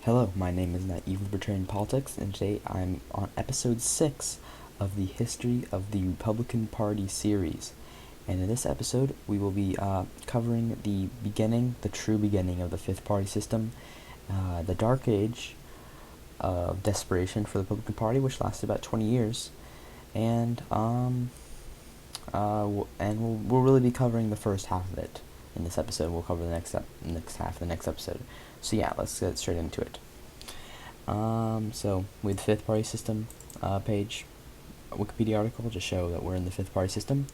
Hello, my name is Naive Libertarian Politics, and today I'm on episode 6 of the History of the Republican Party series. And in this episode, we will be covering the true beginning of the fifth party system, the dark age of desperation for the Republican Party, which lasted about 20 years, and we'll really be covering the first half of it in this episode. We'll cover the next half of the next episode. So yeah, let's get straight into it. So with the fifth party system page, a Wikipedia article to show that we're in the fifth party system,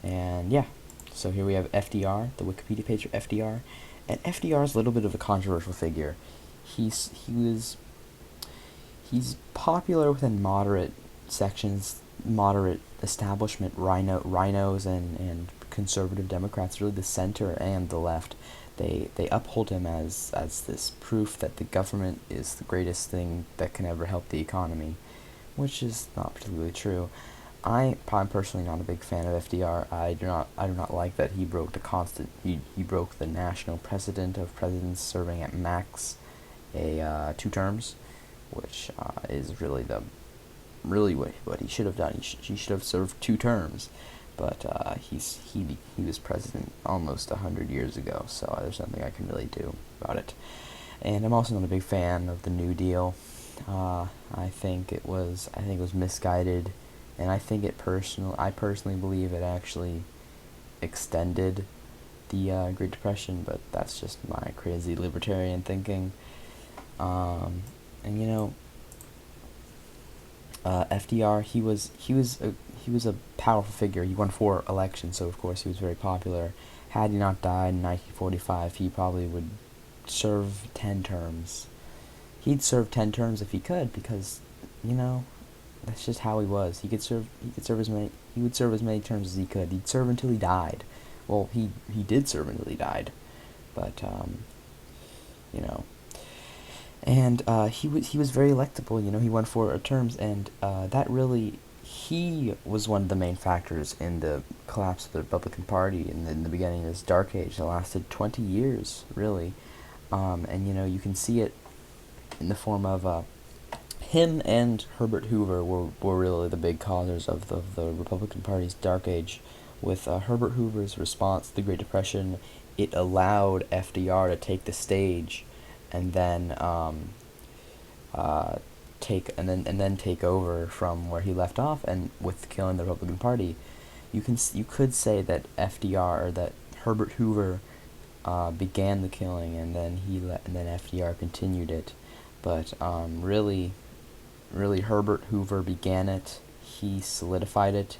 and yeah, so here we have FDR, the Wikipedia page for FDR, and FDR is a little bit of a controversial figure. He's popular within moderate sections, moderate establishment rhinos and conservative Democrats, really the center and the left. They uphold him as this proof that the government is the greatest thing that can ever help the economy, which is not particularly true. I'm personally not a big fan of FDR. I do not like that he broke he broke the national precedent of presidents serving at max 2 terms, which is really what he should have done. He should have served 2 terms. But he was president almost 100 years ago, so there's nothing I can really do about it. And I'm also not a big fan of the New Deal. I think it was misguided, and I personally believe it actually extended the Great Depression, but that's just my crazy libertarian thinking. And FDR, he was a powerful figure. He won 4 elections, so of course he was very popular. Had he not died in 1945, he probably would serve 10 terms. He'd serve 10 terms if he could, because that's just how he was. He would serve as many terms as he could. He'd serve until he died. Well, he did serve until he died, but and he was very electable. He won 4 terms, and he was one of the main factors in the collapse of the Republican Party in the beginning of this dark age that lasted 20 years, really. And you can see it in the form of him and Herbert Hoover were really the big causers of the Republican Party's dark age. With Herbert Hoover's response to the Great Depression, it allowed FDR to take the stage, and then take over from where he left off, and with killing the Republican Party, you could say that Herbert Hoover began the killing, and then FDR continued it, but really Herbert Hoover began it. He solidified it.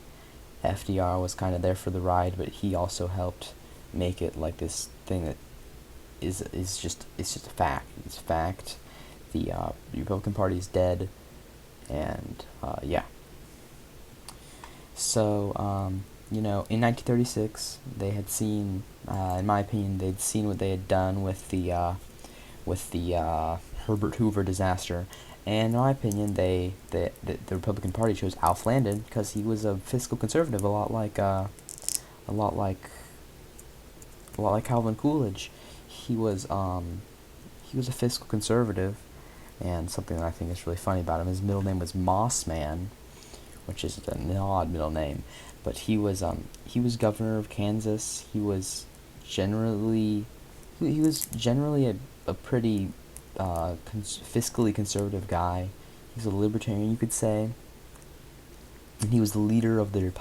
FDR was kind of there for the ride, but he also helped make it like this thing that is just a fact. It's fact. The Republican Party is dead, and yeah. So in 1936, they had seen, in my opinion, they'd seen what they had done with the Herbert Hoover disaster, and in my opinion, the Republican Party chose Alf Landon because he was a fiscal conservative, a lot like Calvin Coolidge. He was a fiscal conservative, and something that I think is really funny about him, his middle name was Mossman, which is an odd middle name, but he was governor of Kansas. He was generally a pretty fiscally conservative guy. He's a libertarian, you could say, and he was the leader of the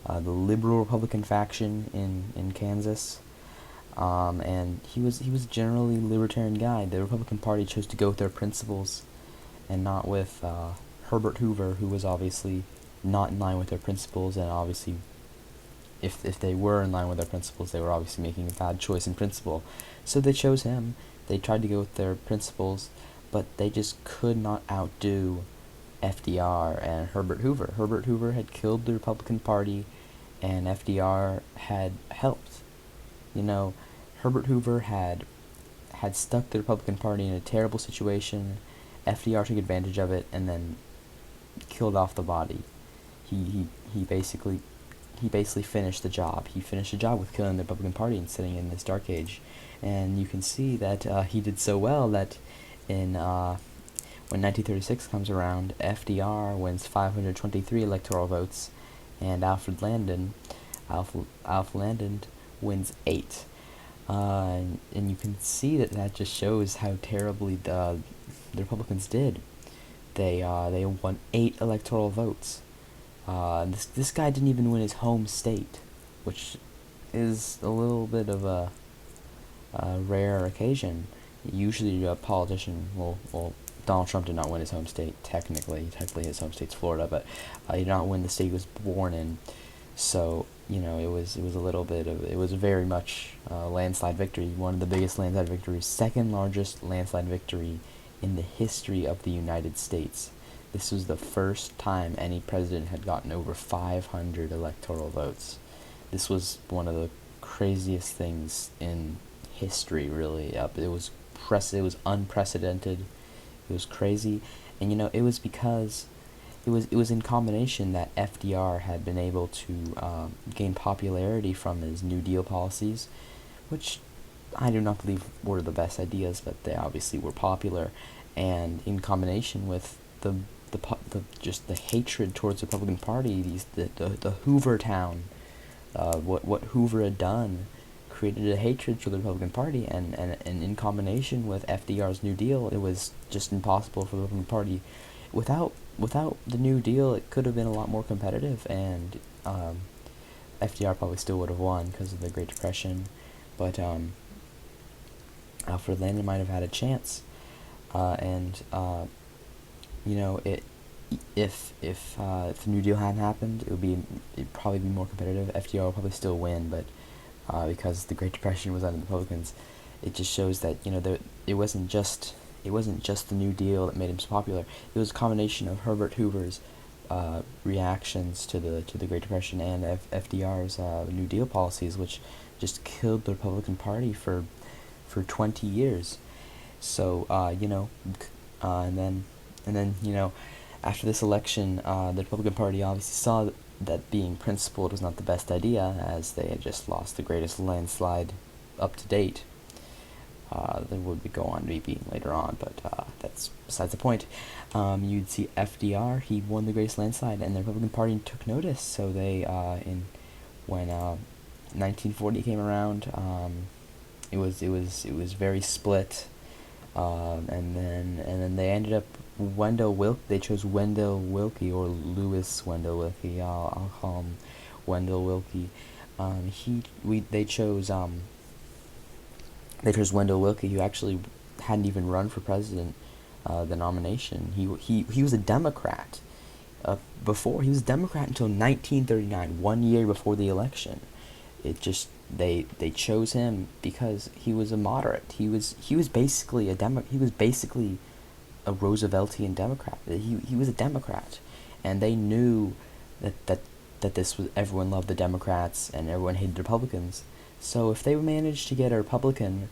liberal Republican faction in Kansas. And he was generally a libertarian guy. The Republican Party chose to go with their principles, and not with Herbert Hoover, who was obviously not in line with their principles, and obviously, if they were in line with their principles, they were obviously making a bad choice in principle. So they chose him. They tried to go with their principles, but they just could not outdo FDR and Herbert Hoover. Herbert Hoover had killed the Republican Party, and FDR had helped. Herbert Hoover had stuck the Republican Party in a terrible situation. FDR took advantage of it and then killed off the body. He basically finished the job. He finished the job with killing the Republican Party and sitting in this dark age. And you can see that he did so well that in when 1936 comes around, FDR wins 523 electoral votes, and Alf Landon wins 8. And you can see that just shows how terribly the Republicans did. They won 8 electoral votes. This guy didn't even win his home state, which is a little bit of a rare occasion. Usually a politician will Donald Trump did not win his home state technically. Technically his home state's Florida, but he did not win the state he was born in. So it was a little bit of it was very much a landslide victory, one of the biggest landslide victories, second largest landslide victory in the history of the United States. This was the first time any president had gotten over 500 electoral votes. This was one of the craziest things in history, really. It was unprecedented. It was crazy, and it was because it was in combination that FDR had been able to gain popularity from his New Deal policies, which I do not believe were the best ideas, but they obviously were popular, and in combination with just the hatred towards the Republican Party, the Hoover Town, what Hoover had done created a hatred for the Republican Party, and in combination with FDR's New Deal, it was just impossible for the Republican Party. Without the New Deal, it could have been a lot more competitive, and FDR probably still would have won because of the Great Depression, but Alfred Landon might have had a chance, and if the New Deal hadn't happened, it'd probably be more competitive. FDR would probably still win, but because the Great Depression was on the Republicans, it just shows that it wasn't just the New Deal that made him so popular. It was a combination of Herbert Hoover's reactions to the Great Depression and FDR's New Deal policies, which just killed the Republican Party for 20 years. So and then after this election, the Republican Party obviously saw that being principled was not the best idea, as they had just lost the greatest landslide up to date. That would go on to be beaten later on, but that's besides the point. You'd see FDR, he won the greatest landslide, and the Republican Party took notice. So they, when 1940 came around, it was very split, and then they ended up they chose Wendell Willkie, or Lewis Wendell Willkie. I'll call him Wendell Willkie. They chose Wendell Willkie, who actually hadn't even run for president. The nomination. He was a Democrat. Before he was a Democrat until 1939, 1 year before the election. It just they chose him because he was a moderate. He was basically He was basically a Rooseveltian Democrat. He was a Democrat, and they knew that this was everyone loved the Democrats and everyone hated the Republicans. So if they managed to get a Republican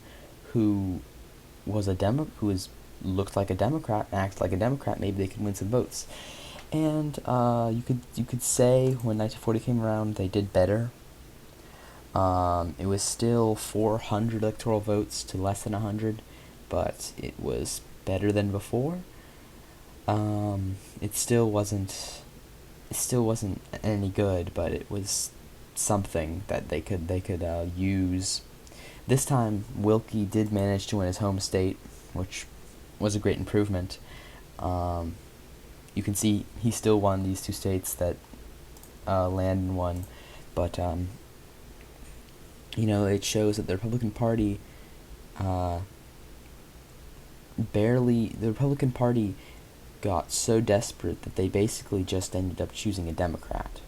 who was looked like a Democrat, acted like a Democrat, maybe they could win some votes. And you could say when 1940 came around, they did better. It was still 400 electoral votes to less than 100, but it was better than before. It still wasn't any good, but it was something that they could use. This time, Willkie did manage to win his home state, which was a great improvement. You can see he still won these two states that Landon won, but it shows that the Republican Party the Republican Party got so desperate that they basically just ended up choosing a Democrat.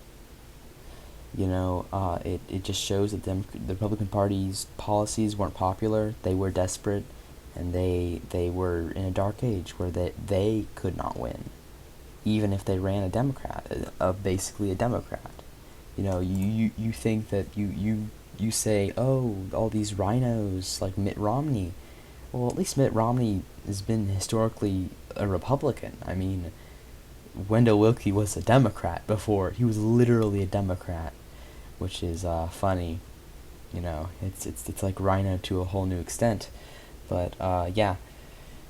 It just shows that the Republican Party's policies weren't popular. They were desperate, and they were in a dark age where they could not win, even if they ran a Democrat, basically a Democrat. You think that you say, oh, all these rhinos like Mitt Romney. Well, at least Mitt Romney has been historically a Republican. I mean, Wendell Willkie was a Democrat before. He was literally a Democrat, which is funny. It's like Rhino to a whole new extent. But yeah,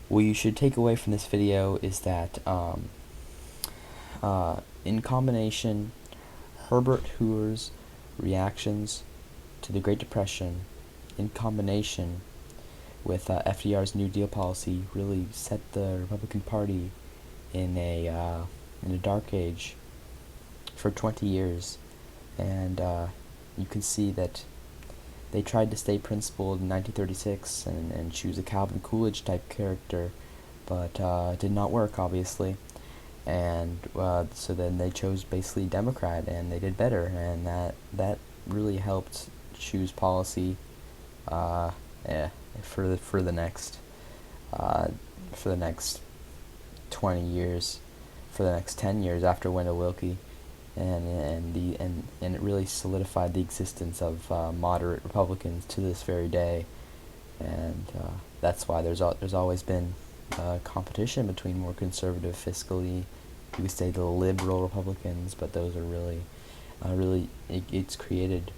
what you should take away from this video is that in combination, Herbert Hoover's reactions to the Great Depression, in combination with FDR's New Deal policy, really set the Republican Party in a dark age for 20 years, and you can see that they tried to stay principled in 1936 and choose a Calvin Coolidge type character, but it did not work, obviously. And so then they chose basically Democrat, and they did better, and that really helped choose policy yeah, for the next uh, for the next 20 years, for the next 10 years after Wendell Willkie, and it really solidified the existence of moderate Republicans to this very day, and that's why there's always been competition between more conservative, fiscally, you could say the liberal Republicans, but those are it's created.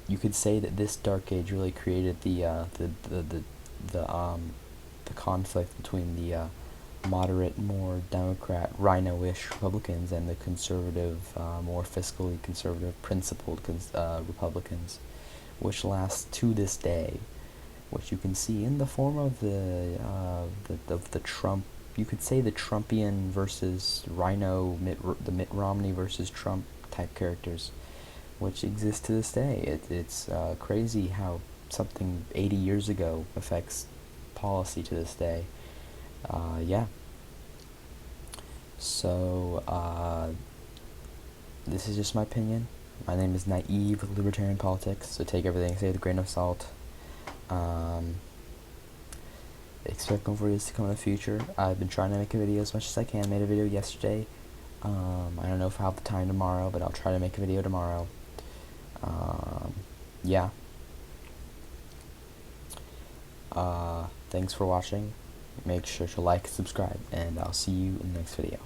You could say that this dark age really created the conflict between the moderate, more Democrat, rhino-ish Republicans and the conservative, more fiscally conservative, principled Republicans, which lasts to this day, which you can see in the form of the Trump. You could say the Trumpian versus Rhino, the Mitt Romney versus Trump type characters, which exist to this day. It's crazy how something 80 years ago affects policy to this day. Yeah. So, this is just my opinion. My name is Naive with Libertarian Politics, so take everything I say with a grain of salt. Expect more videos to come in the future. I've been trying to make a video as much as I can. I made a video yesterday. I don't know if I'll have the time tomorrow, but I'll try to make a video tomorrow. Yeah. Thanks for watching. Make sure to like and subscribe, and I'll see you in the next video.